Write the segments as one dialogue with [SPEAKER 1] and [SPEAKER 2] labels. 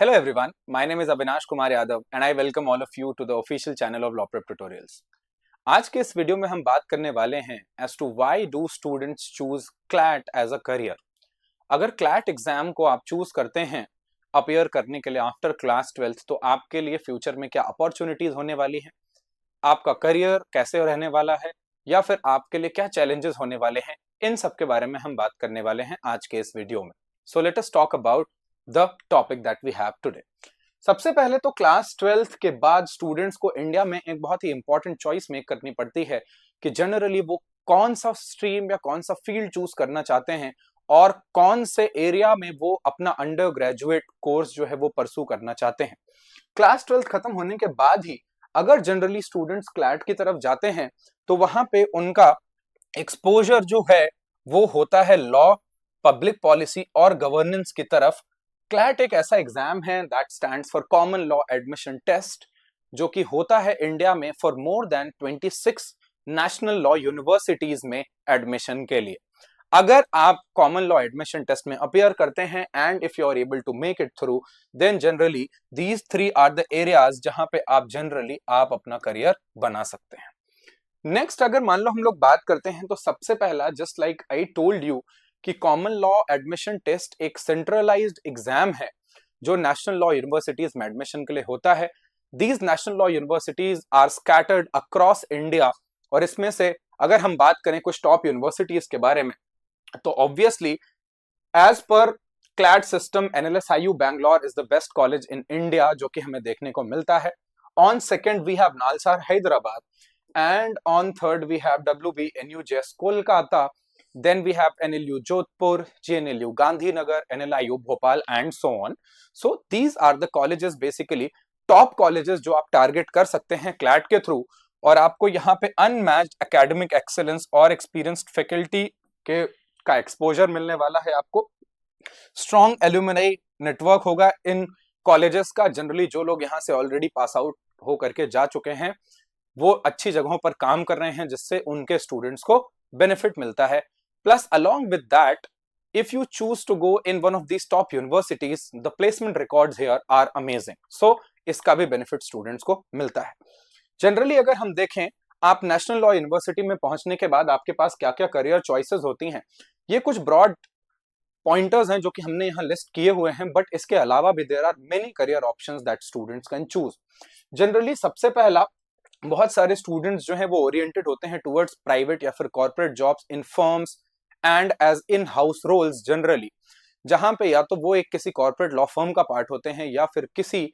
[SPEAKER 1] Hello everyone, my name is Avinash Kumar Yadav and I welcome all of you to the official channel of Law Prep Tutorials. आज के इस video में हम बात करने वाले हैं as to why do students choose CLAT as a career. अगर CLAT एग्जाम को आप चूज करते हैं अपीयर करने के लिए आफ्टर क्लास 12th तो आपके लिए फ्यूचर में क्या अपॉर्चुनिटीज होने वाली हैं, आपका करियर कैसे रहने वाला है या फिर आपके लिए क्या चैलेंजेस होने वाले हैं, इन सब के बारे में हम बात करने वाले हैं आज के इस वीडियो में. So let us talk about the topic that we have today. सबसे पहले तो क्लास 12th के बाद स्टूडेंट्स को इंडिया में एक बहुत ही इंपॉर्टेंट चॉइस मेक करनी पड़ती है कि जनरली वो कौन सा स्ट्रीम या कौन सा फील्ड चूज करना चाहते हैं और कौन से एरिया में वो अपना अंडर ग्रेजुएट कोर्स जो है वो परसू करना चाहते हैं. क्लास 12th खत्म होने के बाद ही अगर जनरली स्टूडेंट्स क्लैट की तरफ जाते हैं तो वहां पे उनका एक्सपोजर जो है वो होता है लॉ, पब्लिक पॉलिसी और गवर्नेंस की तरफ. क्लैट एक ऐसा एग्जाम है that stands for common law admission test, जो कि होता है इंडिया में for more than 26 national law universities में एडमिशन के लिए. अगर आप कॉमन लॉ एडमिशन टेस्ट में अपीयर करते हैं and if you are able to make it through, then generally these three are the areas जहां पे आप जनरली आप अपना करियर बना सकते हैं. नेक्स्ट अगर मान लो हम लोग बात करते हैं तो सबसे पहला, just like I told you कि कॉमन लॉ एडमिशन टेस्ट एक सेंट्रलाइज्ड एग्जाम है जो नेशनल लॉ यूनिवर्सिटीज में एडमिशन के लिए होता है. These national law universities are scattered across India और इसमें से अगर हम बात करें कुछ टॉप यूनिवर्सिटीज के बारे में तो ऑब्वियसली एज पर CLAT system NLSIU Bangalore is the best college in India, जो कि हमें देखने को मिलता है. On second we have NALSAR Hyderabad and on third we have WVNUJS Kolkata, then we have NLU Jodhpur, GNLU Gandhinagar, NLIU Bhopal and so on. So these are the colleges, basically top colleges जो आप target कर सकते हैं CLAT के through और आपको यहाँ पे अनमैच्ड एकेडमिक एक्सेलेंस और एक्सपीरियंस्ड फैकल्टी के का एक्सपोजर मिलने वाला है. आपको स्ट्रॉन्ग एल्यूमिनाई नेटवर्क होगा इन कॉलेजेस का. जनरली जो लोग यहाँ से ऑलरेडी पास आउट हो करके जा चुके हैं वो अच्छी जगहों पर काम कर रहे हैं जिससे उनके स्टूडेंट्स को बेनिफिट मिलता है. Plus along with that if you choose to go in one of these top universities the placement records here are amazing. So इसका भी बेनिफिट स्टूडेंट्स को मिलता है. जनरली अगर हम देखें आप नेशनल लॉ यूनिवर्सिटी में पहुंचने के बाद आपके पास क्या क्या करियर चॉइसेस होती हैं, ये कुछ ब्रॉड पॉइंटर्स हैं जो कि हमने यहाँ लिस्ट किए हुए हैं, बट इसके अलावा भी there are many career options that students can choose. Generally सबसे पहला, बहुत सारे स्टूडेंट्स जो हैं वो ओरिएंटेड होते हैं टुवर्ड्स प्राइवेट या फिर corporate jobs in firms and as in house roles generally, जहां पे या तो वो एक किसी कॉर्पोरेट लॉ फर्म का पार्ट होते हैं या फिर किसी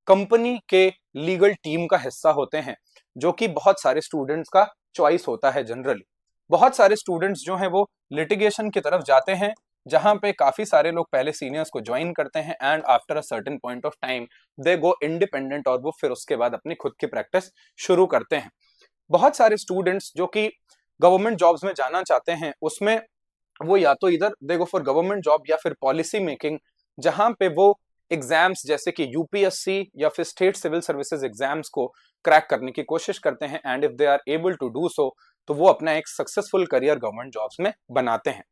[SPEAKER 1] कंपनी के लीगल टीम का हिस्सा होते हैं, जो कि बहुत सारे स्टूडेंट्स का चॉइस होता है. जनरली बहुत सारे स्टूडेंट्स जो हैं वो लिटिगेशन की तरफ जाते हैं जहां पे काफी सारे लोग पहले सीनियर्स को ज्वाइन करते हैं and after a certain point of time they go independent और वो फिर उसके बाद अपनी खुद की प्रैक्टिस शुरू करते हैं. बहुत सारे स्टूडेंट्स जो कि गवर्नमेंट जॉब्स में जाना चाहते हैं उसमें वो या तो इधर दे गो फॉर गवर्नमेंट जॉब या फिर पॉलिसी मेकिंग, जहां पे वो एग्जाम्स जैसे कि UPSC या फिर स्टेट सिविल सर्विसेज एग्जाम्स को क्रैक करने की कोशिश करते हैं and if they are able to do so तो वो अपना एक सक्सेसफुल करियर गवर्नमेंट जॉब्स में बनाते हैं.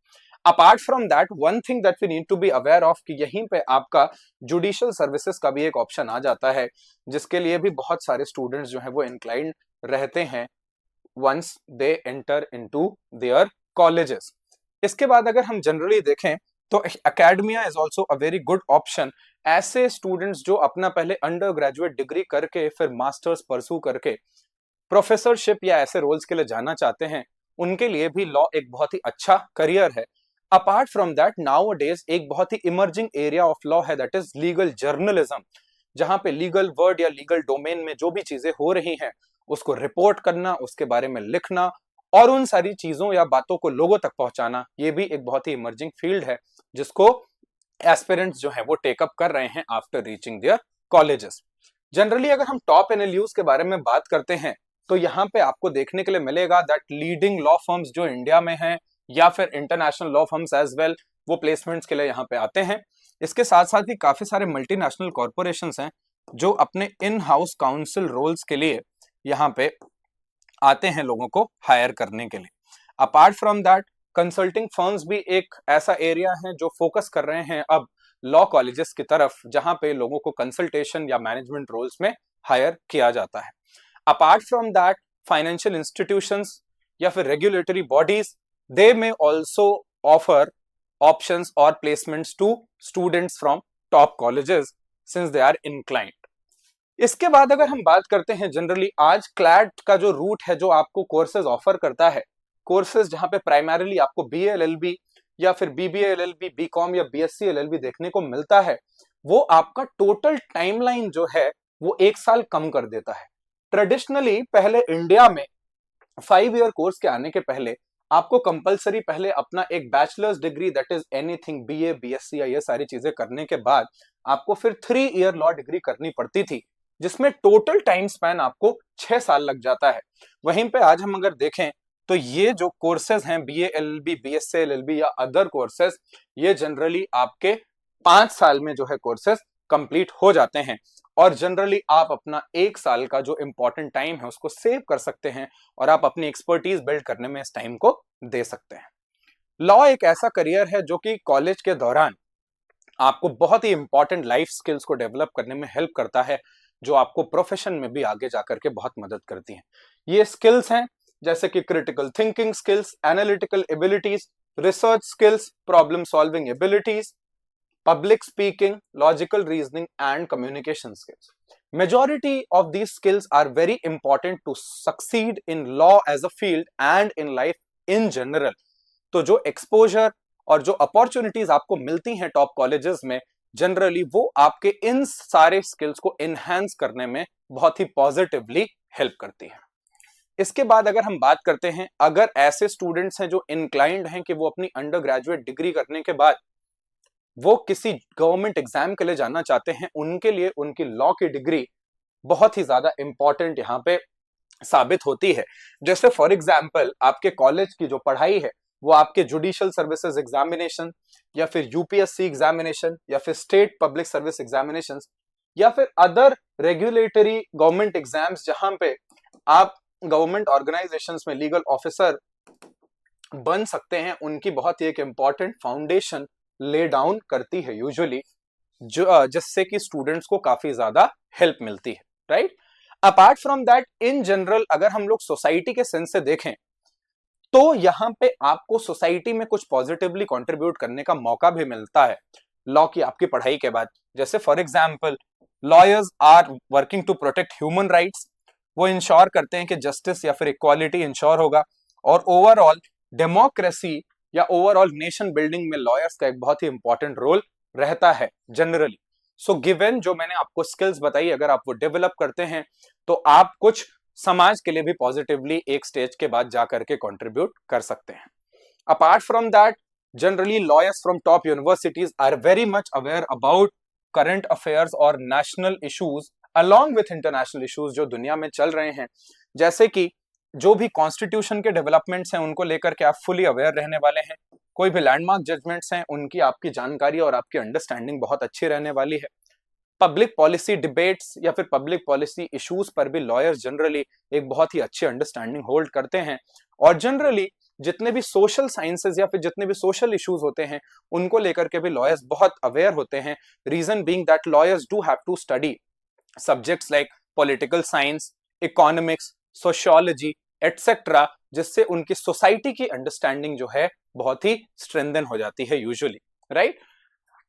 [SPEAKER 1] Apart from that one thing that we need to be aware of कि यहीं पे आपका जुडिशियल सर्विसेज का भी एक ऑप्शन आ जाता है, जिसके लिए भी बहुत सारे स्टूडेंट्स जो है वो इंक्लाइंड रहते हैं once they enter into their colleges. इसके बाद अगर हम जनरली देखें तो academia is also a very good option. ऐसे स्टूडेंट्स जो अपना पहले अंडर ग्रेजुएट डिग्री करके फिर मास्टर्स परसू करके प्रोफेसरशिप या ऐसे रोल्स के लिए जाना चाहते हैं, उनके लिए भी लॉ एक बहुत ही अच्छा करियर है. अपार्ट फ्रॉम दैट नाउअडेज एक बहुत ही इमर्जिंग एरिया ऑफ लॉ है दैट इज लीगल जर्नलिज्म, जहां पे लीगल वर्ड या लीगल डोमेन में जो भी चीजें हो रही हैं उसको रिपोर्ट करना, उसके बारे में लिखना और उन सारी चीजों या बातों को लोगों तक पहुंचाना, ये भी एक बहुत ही इमर्जिंग फील्ड है जिसको एस्पिरेंट्स जो है वो टेकअप कर रहे हैं after reaching their colleges. Generally अगर हम टॉप NLUs के बारे में बात करते हैं तो यहाँ पे आपको देखने के लिए मिलेगा दैट लीडिंग लॉ फर्म्स जो इंडिया में हैं या फिर international law firms as well, वो प्लेसमेंट्स के लिए यहाँ पे आते हैं. इसके साथ साथ ही काफी सारे मल्टीनेशनल कॉर्पोरेशंस हैं जो अपने इन हाउस काउंसिल रोल्स के लिए यहाँ पे आते हैं लोगों को हायर करने के लिए. Apart from that consulting firms भी एक ऐसा एरिया है जो फोकस कर रहे हैं अब लॉ कॉलेजेस की तरफ, जहां पे लोगों को कंसल्टेशन या मैनेजमेंट रोल्स में हायर किया जाता है। Apart from that, financial institutions या फिर regulatory bodies, they may also offer options और placements to students from top colleges since they are inclined. इसके बाद अगर हम बात करते हैं जनरली, आज क्लैट का जो रूट है जो आपको कोर्सेज ऑफर करता है, कोर्सेज जहां पे प्राइमरीली आपको बीए एलएलबी या फिर बीबीए एलएलबी, बीकॉम या बीएससी एलएलबी देखने को मिलता है, वो आपका टोटल टाइमलाइन जो है वो 1 साल कम कर देता है। ट्रेडिशनली पहले इंडिया में 5 ईयर कोर्स के आने के पहले आपको कंपलसरी पहले अपना एक bachelors degree, that is anything BA BSc या ये सारी चीजें करने के बाद आपको फिर 3 ईयर लॉ डिग्री करनी पड़ती थी, जिसमें टोटल टाइम स्पैन आपको 6 साल लग जाता है। वहीं पे आज हम अगर देखें तो ये जो कोर्सेज हैं बीए एलएलबी, बीएससी एलएलबी या अदर कोर्सेज, ये जनरली आपके 5 साल में जो है कोर्सेज कंप्लीट हो जाते हैं और जनरली आप अपना 1 साल का जो इंपॉर्टेंट टाइम है उसको सेव कर सकते हैं और आप अपनी एक्सपर्टीज बिल्ड करने में इस टाइम को दे सकते हैं। लॉ एक ऐसा करियर है जो कि कॉलेज के दौरान आपको बहुत ही इंपॉर्टेंट लाइफ स्किल्स को डेवलप करने में हेल्प करता है, जो आपको प्रोफेशन में भी आगे जाकर के बहुत मदद करती हैं। ये स्किल्स हैं जैसे कि critical thinking skills, analytical abilities, research skills, problem solving abilities, public speaking, logical reasoning and communication skills. Majority of these skills are very important to succeed in law as a field and in life in general. तो जो exposure और जो opportunities आपको मिलती हैं top colleges में, generally वो आपके इन सारे स्किल्स को enhance करने में बहुत ही पॉजिटिवली हेल्प करती है। इसके बाद अगर हम बात करते हैं, अगर ऐसे स्टूडेंट्स हैं जो इंक्लाइंड हैं कि वो अपनी अंडर ग्रेजुएट डिग्री करने के बाद वो किसी गवर्नमेंट एग्जाम के लिए जाना चाहते हैं, उनके लिए उनकी लॉ की डिग्री बहुत ही ज्यादा इंपॉर्टेंट यहाँ पे साबित होती है। जैसे फॉर एग्जाम्पल आपके कॉलेज की जो पढ़ाई है वो आपके जुडिशियल सर्विसेज एग्जामिनेशन या फिर यूपीएससी एग्जामिनेशन या फिर स्टेट पब्लिक सर्विस एग्जामिनेशन या फिर अदर रेगुलेटरी गवर्नमेंट एग्जाम्स जहां पे आप गवर्नमेंट ऑर्गेनाइजेशंस में लीगल ऑफिसर बन सकते हैं, उनकी बहुत ही एक इंपॉर्टेंट फाउंडेशन ले डाउन करती है यूजुअली, जो जिससे कि स्टूडेंट्स को काफी ज्यादा हेल्प मिलती है, right. Apart from that, in general अगर हम लोग सोसाइटी के सेंस से देखें तो यहाँ पे आपको सोसाइटी में कुछ पॉजिटिवली कंट्रीब्यूट करने का मौका भी मिलता है लॉ की आपकी पढ़ाई के बाद। जैसे for example, lawyers are working to protect human rights, वो इंश्योर करते हैं कि जस्टिस या फिर इक्वालिटी इंश्योर होगा, और ओवरऑल डेमोक्रेसी या ओवरऑल नेशन बिल्डिंग में लॉयर्स का एक बहुत ही इंपॉर्टेंट रोल रहता है जनरली। सो गिवन जो मैंने आपको स्किल्स बताई, अगर आप वो डेवलप करते हैं तो आप कुछ समाज के लिए भी पॉजिटिवली एक स्टेज के बाद जाकर के कंट्रीब्यूट कर सकते हैं। Apart from that, generally lawyers from top universities are very much aware about current affairs और national issues along with international issues जो दुनिया में चल रहे हैं। जैसे कि जो भी कॉन्स्टिट्यूशन के डेवलपमेंट्स हैं उनको लेकर के आप फुली अवेयर रहने वाले हैं, कोई भी लैंडमार्क जजमेंट्स हैं उनकी आपकी जानकारी और आपकी अंडरस्टैंडिंग बहुत अच्छी रहने वाली है। पब्लिक पॉलिसी डिबेट्स या फिर पब्लिक पॉलिसी इश्यूज पर भी लॉयर्स जनरली एक बहुत ही अच्छी अंडरस्टैंडिंग होल्ड करते हैं, और जनरली जितने भी सोशल साइंसेज या फिर जितने भी सोशल इश्यूज होते हैं उनको लेकर के भी लॉयर्स बहुत अवेयर होते हैं। Reason being that lawyers do have to study subjects like political science, economics, sociology etcetera, जिससे उनकी सोसाइटी की अंडरस्टैंडिंग जो है बहुत ही स्ट्रेंथन हो जाती है यूजुअली, राइट।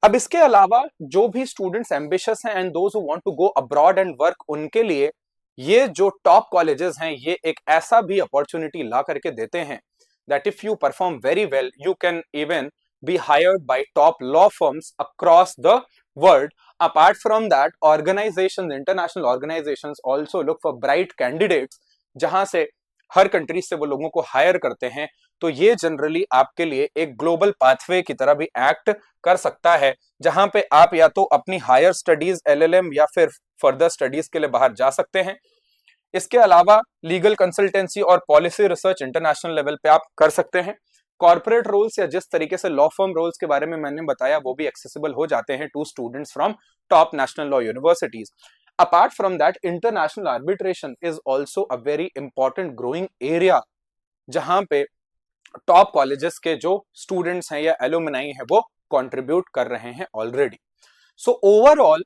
[SPEAKER 1] अब इसके अलावा जो भी स्टूडेंट्स एम्बिशियस हैं and those who want to go abroad and work, उनके लिए ये जो टॉप कॉलेजेस हैं ये एक ऐसा भी अपॉर्चुनिटी ला करके देते हैं that if you perform very well you can even be hired by top law firms across the world. Apart from that, organisations, international organisations also look for bright candidates, जहां से हर कंट्री से वो लोगों को higher करते हैं। तो ये जनरली आपके लिए एक ग्लोबल पाथवे की तरह भी एक्ट कर सकता है, जहां पे आप या तो अपनी हायर स्टडीज एलएलएम या फिर फर्दर स्टडीज के लिए बाहर जा सकते हैं। इसके अलावा लीगल कंसल्टेंसी और पॉलिसी रिसर्च इंटरनेशनल लेवल पे आप कर सकते हैं। कॉर्पोरेट रोल्स या जिस तरीके से लॉ फर्म रोल्स के बारे में मैंने बताया वो भी एक्सेसिबल हो जाते हैं to students from top national law universities. Apart from that, international arbitration is also a very important growing area, जहां पे टॉप कॉलेजेस के जो स्टूडेंट्स हैं या एलुमनाई हैं वो कंट्रीब्यूट कर रहे हैं already. So overall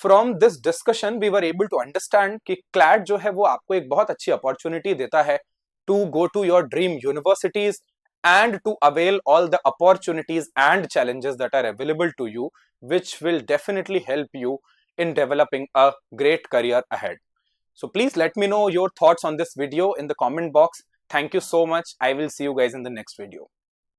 [SPEAKER 1] from this discussion we were able to understand कि क्लैट जो है वो आपको एक बहुत अच्छी अपॉर्चुनिटी देता है to go to your dream universities and to avail all the opportunities and challenges that are available to you, which will definitely help you in developing a great career ahead. So please let me know your thoughts on this video in the comment box. Thank you so much. I will see you guys in the next video.